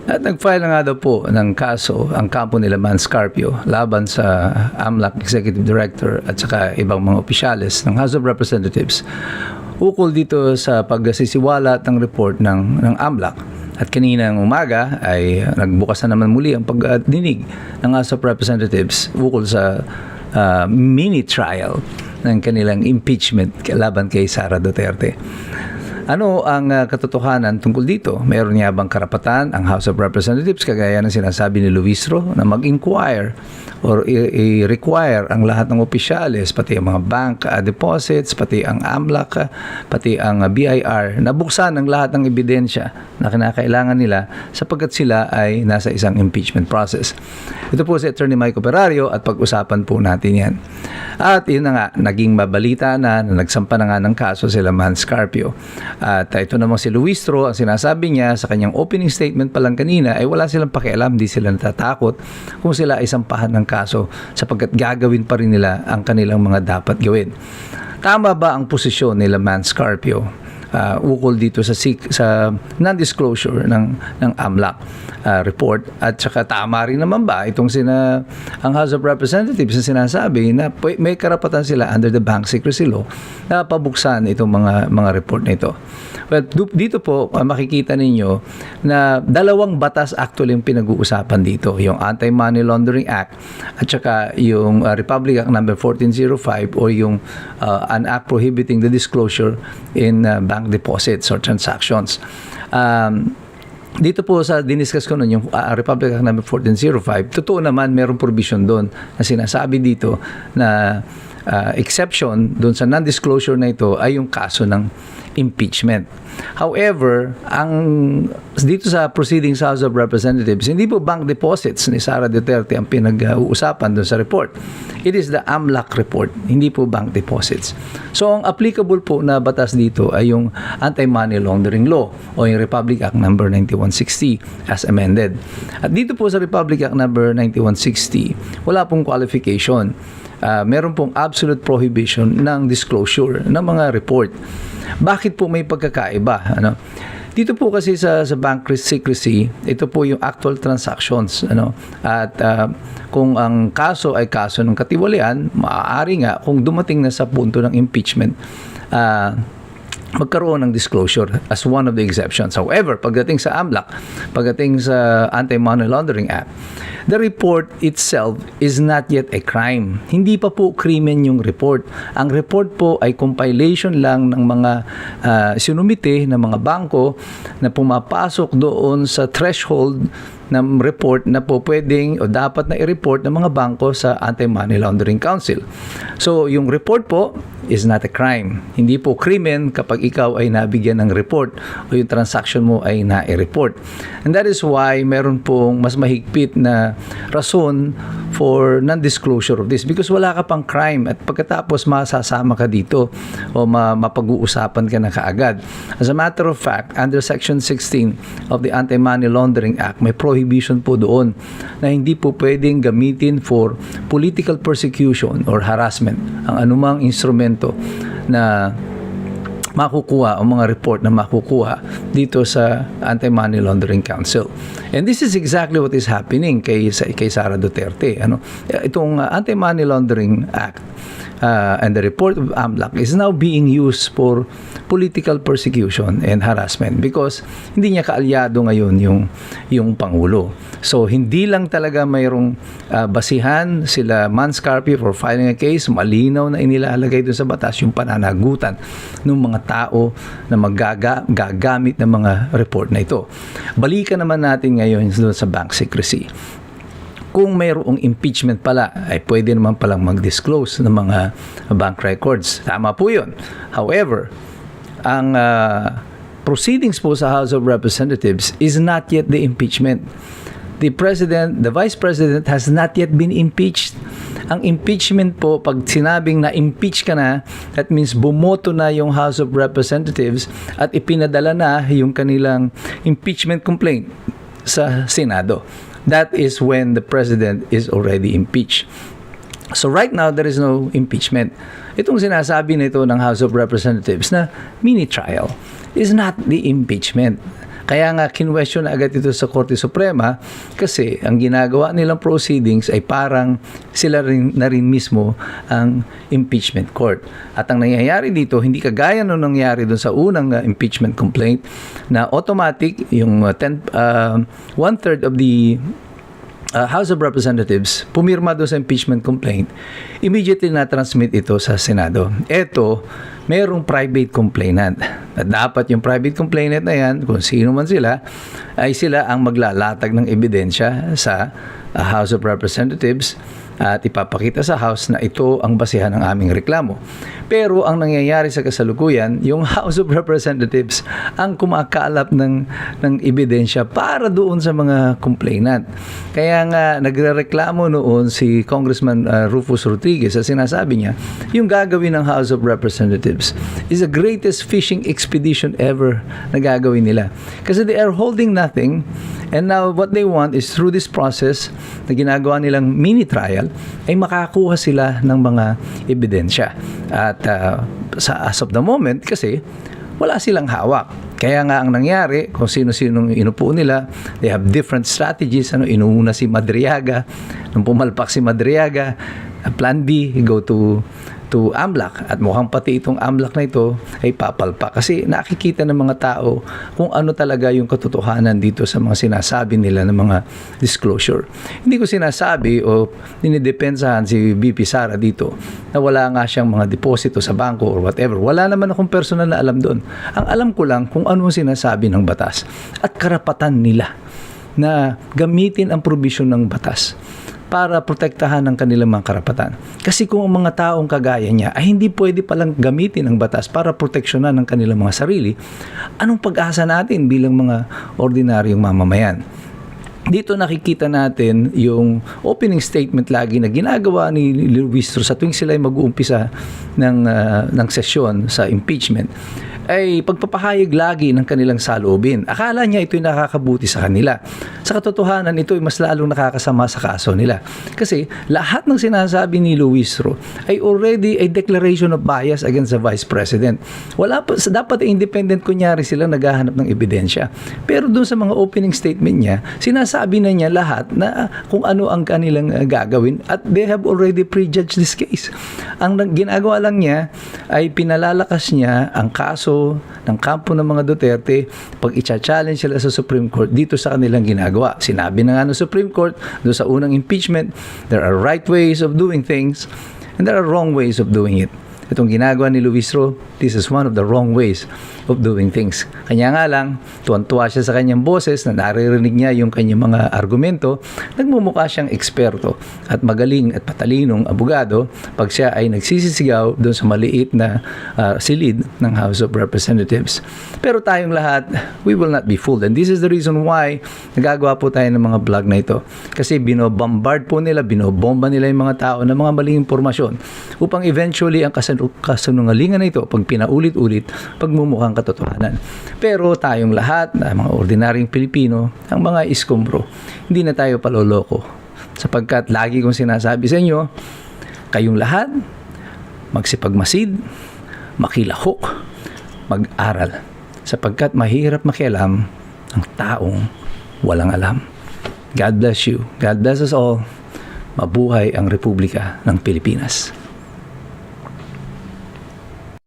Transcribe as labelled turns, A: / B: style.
A: At nag-file na nga daw po ng kaso ang kampo nila Manscarpio laban sa AMLAC Executive Director at saka ibang mga opisyales ng House of Representatives ukol dito sa pagsisiwalat ng report ng AMLAC. At kaninang umaga ay nagbukas na naman muli ang pagdinig ng House of Representatives ukol sa mini trial ng kanilang impeachment laban kay Sara Duterte. Ano ang katotohanan tungkol dito? Meron niya bang karapatan ang House of Representatives, kagaya ng sinasabi ni Luis Ro, na mag-inquire or i-require ang lahat ng opisyales, pati ang mga bank deposits, pati ang AMLAC, pati ang BIR, na buksan ang lahat ng ebidensya na kinakailangan nila sapagkat sila ay nasa isang impeachment process. Ito po si Attorney Mike Operario at pag-usapan po natin yan. At yun na nga, naging mabalita na nagsampa na nga ng kaso sila Manscarpio. At ito namang si Luis Ro, ang sinasabi niya sa kanyang opening statement pa lang kanina ay wala silang pakialam, di sila natatakot kung sila ay sampahan ng kaso sapagkat gagawin pa rin nila ang kanilang mga dapat gawin. Tama ba ang posisyon nila Manscarpio ukol dito sa non-disclosure ng AMLAC report, at saka tama rin naman ba itong ang House of Representatives na sinasabi na may karapatan sila under the Bank Secrecy Law na pabuksan itong mga report na ito. Well, dito po makikita ninyo na dalawang batas actually yung pinag-uusapan dito, yung Anti-Money Laundering Act at saka yung Republic Act number 1405 o yung an act prohibiting the disclosure in bank deposits or transactions. Dito po sa diniscuss ko nun, yung Republic Act number 1405, totoo naman mayroong provision doon na sinasabi dito na exception doon sa non-disclosure na ito ay yung kaso ng impeachment. However, dito sa proceedings sa House of Representatives, hindi po bank deposits ni Sara Duterte ang pinag-uusapan doon sa report. It is the AMLAC report, hindi po bank deposits. So, ang applicable po na batas dito ay yung Anti-Money Laundering Law o yung Republic Act number 9160 as amended. At dito po sa Republic Act number 9160, wala pong qualification. Meron pong absolute prohibition ng disclosure ng mga report. Bakit po may pagkakaiba? Dito po kasi sa bank secrecy, ito po yung actual transactions. At kung ang kaso ay kaso ng katiwalian, maaari nga kung dumating na sa punto ng impeachment, magkaroon ng disclosure as one of the exceptions. However, pagdating sa AMLAC, pagdating sa Anti-Money Laundering Act, the report itself is not yet a crime. Hindi pa po krimen yung report. Ang report po ay compilation lang ng mga sinumite ng mga bangko na pumapasok doon sa threshold ng report na po pwedeng o dapat na i-report ng mga bangko sa Anti-Money Laundering Council. So, yung report po is not a crime. Hindi po krimen kapag ikaw ay nabigyan ng report o yung transaction mo ay na-report. And that is why meron pong mas mahigpit na rason for non-disclosure of this because wala ka pang crime at pagkatapos masasama ka dito o mapag-uusapan ka na kaagad. As a matter of fact, under Section 16 of the Anti-Money Laundering Act, may prohibition po doon na hindi po pwedeng gamitin for political persecution or harassment ang anumang instrumento na makukuha o mga report na makukuha dito sa Anti-Money Laundering Council. And this is exactly what is happening kay Sara Duterte. Itong Anti-Money Laundering Act and the report of AMLAC is now being used for political persecution and harassment because hindi niya kaalyado ngayon yung Pangulo. So, hindi lang talaga mayroong basihan sila Manscarpio for filing a case, malinaw na inilalagay doon sa batas yung pananagutan ng mga tao na gagamit ng mga report na ito. Balikan naman natin ngayon doon sa bank secrecy. Kung mayroong impeachment pala, ay pwede naman palang mag-disclose ng mga bank records. Tama po yun. However, ang proceedings po sa House of Representatives is not yet the impeachment. The Vice President has not yet been impeached. Ang impeachment po, pag sinabing na-impeach ka na, that means bumoto na yung House of Representatives at ipinadala na yung kanilang impeachment complaint sa Senado. That is when the President is already impeached. So right now, there is no impeachment. Itong sinasabi nito ng House of Representatives na mini trial is not the impeachment. Kaya nga kinwestiyon na agad ito sa Korte Suprema kasi ang ginagawa nilang proceedings ay parang sila na rin mismo ang impeachment court. At ang nangyayari dito, hindi kagaya nung nangyari doon sa unang impeachment complaint na automatic yung one-third of the House of Representatives pumirma doon sa impeachment complaint, immediately na-transmit ito sa Senado. Ito, mayroong private complainant. At dapat yung private complainant na yan, kung sino man sila, ay sila ang maglalatag ng ebidensya sa House of Representatives at ipapakita sa House na ito ang basihan ng aming reklamo. Pero ang nangyayari sa kasalukuyan, yung House of Representatives ang kumakaalap ng ebidensya para doon sa mga complainant. Kaya nga nagrereklamo noon si Congressman Rufus Rodriguez at sinasabi niya, yung gagawin ng House of Representatives is the greatest fishing expedition ever na gagawin nila. Kasi they are holding nothing and now what they want is through this process na ginagawa nilang mini trial ay makakuha sila ng mga ebidensya. At as of the moment, kasi wala silang hawak. Kaya nga ang nangyari, kung sino-sinong inupo nila, they have different strategies. Inuuna si Madriaga, nung pumalpak si Madriaga, plan B, go to AMLAC. At mukhang pati itong AMLAC na ito ay papalpak. Kasi nakikita ng mga tao kung ano talaga yung katotohanan dito sa mga sinasabi nila ng mga disclosure. Hindi ko sinasabi o dinidepensahan si VP Sara dito na wala nga siyang mga deposito sa bangko or whatever. Wala naman akong personal na alam doon. Ang alam ko lang kung ano sinasabi ng batas at karapatan nila na gamitin ang provision ng batas para protektahan ang kanilang mga karapatan. Kasi kung ang mga taong kagaya niya ay hindi pwede palang gamitin ang batas para proteksyonan ang kanilang mga sarili, anong pag-asa natin bilang mga ordinaryong mamamayan? Dito nakikita natin yung opening statement lagi na ginagawa ni Luis sa tuwing sila ay mag-uumpisa ng sesyon sa impeachment ay pagpapahayag lagi ng kanilang saloobin. Akala niya ito'y nakakabuti sa kanila. Sa katotohanan, ito'y mas lalong nakakasama sa kaso nila. Kasi lahat ng sinasabi ni Luis Ro ay already a declaration of bias against the Vice President. Dapat independent kunyari sila naghahanap ng ebidensya. Pero doon sa mga opening statement niya, sinasabi na niya lahat na kung ano ang kanilang gagawin at they have already prejudged this case. Ang ginagawa lang niya ay pinalalakas niya ang kaso ng kampo ng mga Duterte pag i-challenge sila sa Supreme Court dito sa kanilang ginagawa. Sinabi na nga ng Supreme Court doon sa unang impeachment, there are right ways of doing things and there are wrong ways of doing it. Itong ginagawa ni Luis Ro, this is one of the wrong ways of doing things. Kanya nga lang, tuwan-tuwa siya sa kanyang boses na naririnig niya yung kanyang mga argumento, nagmumukha siyang eksperto at magaling at patalinong abogado pag siya ay nagsisisigaw doon sa maliit na silid ng House of Representatives. Pero tayong lahat, we will not be fooled. And this is the reason why nagagawa po tayo ng mga vlog na ito. Kasi binobombard po nila, binobomba nila yung mga tao ng mga maling impormasyon upang eventually ang kasinungalingan na ito pag pinaulit-ulit pagmumukhang katotohanan. Pero tayong lahat na mga ordinaryong Pilipino, ang mga iskombro, hindi na tayo paloloko. Sapagkat lagi kong sinasabi sa inyo, kayong lahat magsipagmasid, makilahok, mag-aral. Sapagkat mahirap makialam ang taong walang alam. God bless you. God bless us all. Mabuhay ang Republika ng Pilipinas.